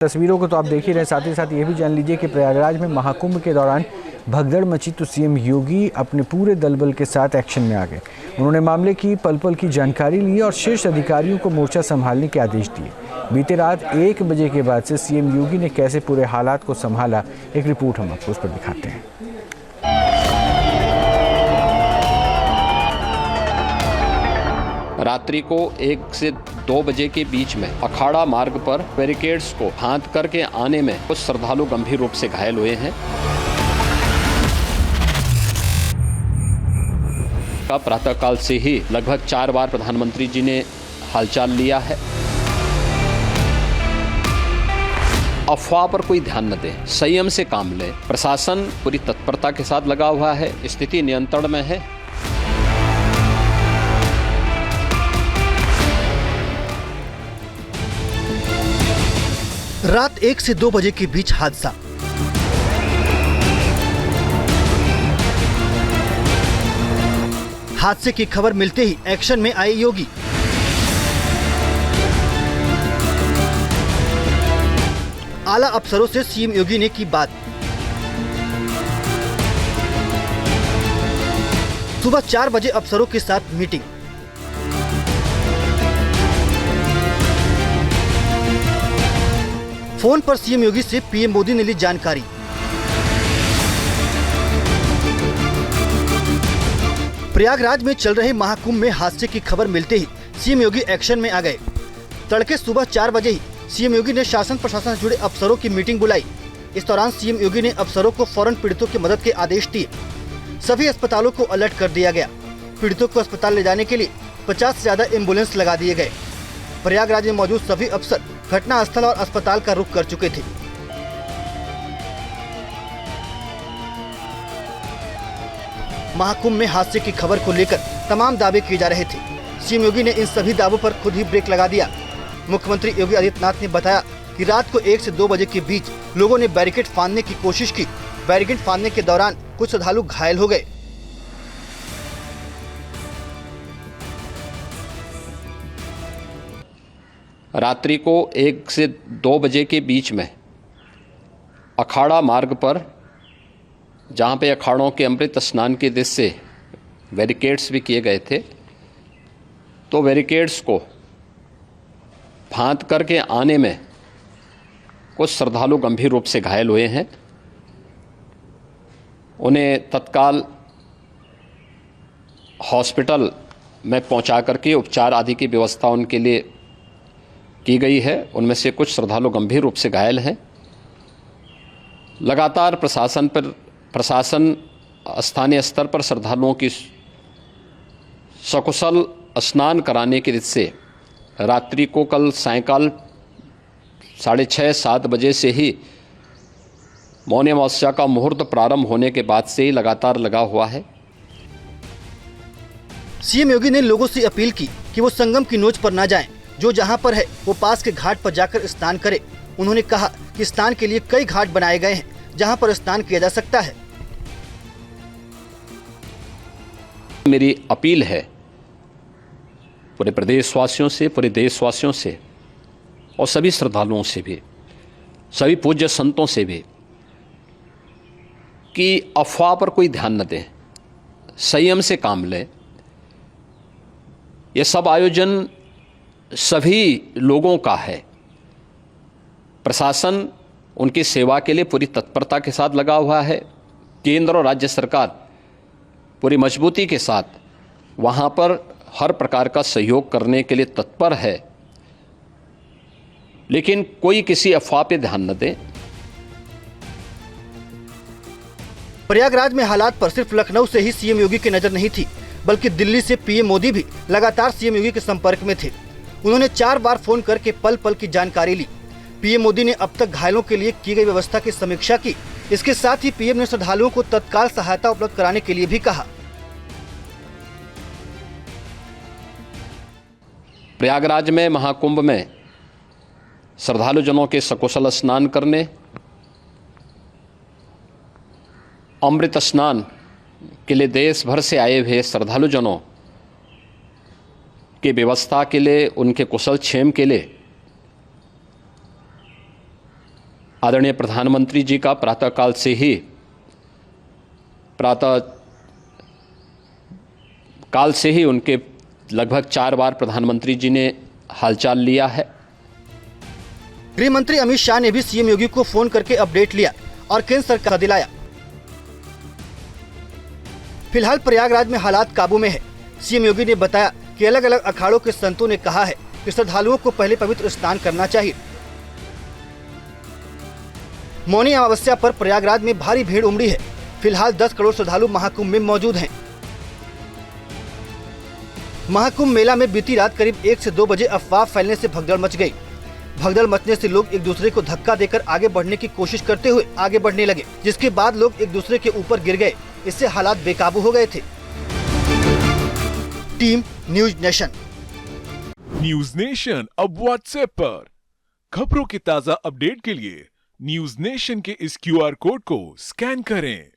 तस्वीरों को तो आप देख ही रहे, साथ ही साथ ये भी जान लीजिए कि प्रयागराज में महाकुंभ के दौरान भगदड़ मची तो सीएम योगी अपने पूरे दलबल के साथ एक्शन में आ गए। उन्होंने मामले की पल पल की जानकारी ली और शीर्ष अधिकारियों को मोर्चा संभालने के आदेश दिए। बीते रात 1 बजे के बाद से सीएम योगी ने कैसे पूरे हालात को संभाला, एक रिपोर्ट हम आपको उस पर दिखाते हैं। रात्रि को 1 से 2 बजे के बीच में अखाड़ा मार्ग पर बैरिकेड्स को फांद करके आने में कुछ श्रद्धालु गंभीर रूप से घायल हुए हैं। प्रातःकाल से ही लगभग 4 बार प्रधानमंत्री जी ने हालचाल लिया है। अफवाह पर कोई ध्यान न दें, संयम से काम लें। प्रशासन पूरी तत्परता के साथ लगा हुआ है, स्थिति नियंत्रण में है। रात 1 से 2 बजे के बीच हादसा। हादसे की खबर मिलते ही एक्शन में आए योगी। आला अफसरों से सीएम योगी ने की बात। सुबह 4 बजे अफसरों के साथ मीटिंग। फोन पर सीएम योगी से पीएम मोदी ने ली जानकारी। प्रयागराज में चल रहे महाकुंभ में हादसे की खबर मिलते ही सीएम योगी एक्शन में आ गए। तड़के सुबह 4 बजे ही सीएम योगी ने शासन प्रशासन से जुड़े अफसरों की मीटिंग बुलाई। इस दौरान सीएम योगी ने अफसरों को फौरन पीड़ितों की मदद के आदेश दिए। सभी अस्पतालों को अलर्ट कर दिया गया। पीड़ितों को अस्पताल ले जाने के लिए 50 से ज्यादा एम्बुलेंस लगा दिए गए। प्रयागराज में मौजूद सभी अफसर घटना स्थल और अस्पताल का रुख कर चुके थे। महाकुंभ में हादसे की खबर को लेकर तमाम दावे किए जा रहे थे। सीएम योगी ने इन सभी दावों पर खुद ही ब्रेक लगा दिया। मुख्यमंत्री योगी आदित्यनाथ ने बताया कि रात को 1 से 2 बजे के बीच लोगों ने बैरिकेड फांदने की कोशिश की। बैरिकेड फांदने के दौरान कुछ श्रद्धालु घायल हो गए। रात्रि को 1 से 2 बजे के बीच में अखाड़ा मार्ग पर, जहाँ पे अखाड़ों के अमृत स्नान के दृश्य से बैरिकेड्स भी किए गए थे, तो बैरिकेड्स को फांद करके आने में कुछ श्रद्धालु गंभीर रूप से घायल हुए हैं। उन्हें तत्काल हॉस्पिटल में पहुंचा करके उपचार आदि की व्यवस्था उनके लिए की गई है। उनमें से कुछ श्रद्धालु गंभीर रूप से घायल हैं। लगातार प्रशासन स्थानीय स्तर पर श्रद्धालुओं की सकुशल स्नान कराने के दृष्टि से रात्रि को कल सायंकाल 6:30-7 बजे से ही मौनी अमावस्या का मुहूर्त प्रारंभ होने के बाद से ही लगातार लगा हुआ है। सीएम योगी ने लोगों से अपील की कि वो संगम की नोच पर न जाएं। जो जहां पर है वो पास के घाट पर जाकर स्नान करे। उन्होंने कहा कि स्नान के लिए कई घाट बनाए गए हैं जहां पर स्नान किया जा सकता है। मेरी अपील है पूरे प्रदेशवासियों से, पूरे देशवासियों से और सभी श्रद्धालुओं से भी, सभी पूज्य संतों से भी, कि अफवाह पर कोई ध्यान न दें, संयम से काम लें। यह सब आयोजन सभी लोगों का है। प्रशासन उनकी सेवा के लिए पूरी तत्परता के साथ लगा हुआ है। केंद्र और राज्य सरकार पूरी मजबूती के साथ वहां पर हर प्रकार का सहयोग करने के लिए तत्पर है। लेकिन कोई किसी अफवाह पे ध्यान न दे। प्रयागराज में हालात पर सिर्फ लखनऊ से ही सीएम योगी की नजर नहीं थी, बल्कि दिल्ली से पीएम मोदी भी लगातार सीएम योगी के संपर्क में थे। उन्होंने 4 बार फोन करके पल पल की जानकारी ली। पीएम मोदी ने अब तक घायलों के लिए की गई व्यवस्था की समीक्षा की। इसके साथ ही पीएम ने श्रद्धालुओं को तत्काल सहायता उपलब्ध कराने के लिए भी कहा। प्रयागराज में महाकुंभ में श्रद्धालु जनों के सकुशल स्नान करने, अमृत स्नान के लिए देश भर से आए हुए श्रद्धालु जनों की व्यवस्था के लिए, उनके कुशल क्षेम के लिए आदरणीय प्रधानमंत्री जी का प्रातःकाल से ही उनके लगभग 4 बार प्रधानमंत्री जी ने हालचाल लिया है। गृह मंत्री अमित शाह ने भी सीएम योगी को फोन करके अपडेट लिया और केंद्र सरकार दिलाया। फिलहाल प्रयागराज में हालात काबू में है। सीएम योगी ने बताया कि अलग अलग अखाड़ों के संतों ने कहा है कि श्रद्धालुओं को पहले पवित्र स्नान करना चाहिए। मौनी अमावस्या पर प्रयागराज में भारी भीड़ उमड़ी है। फिलहाल 10 करोड़ श्रद्धालु महाकुंभ में मौजूद हैं। महाकुंभ मेला में बीती रात करीब 1 से 2 बजे अफवाह फैलने से भगदड़ मच गई। भगदड़ मचने से लोग एक दूसरे को धक्का देकर आगे बढ़ने की कोशिश करते हुए आगे बढ़ने लगे, जिसके बाद लोग एक दूसरे के ऊपर गिर गए। इससे हालात बेकाबू हो गए थे। Team news nation. News nation अब व्हाट्सएप पर खबरों के ताजा अपडेट के लिए न्यूज नेशन के इस QR कोड को स्कैन करें।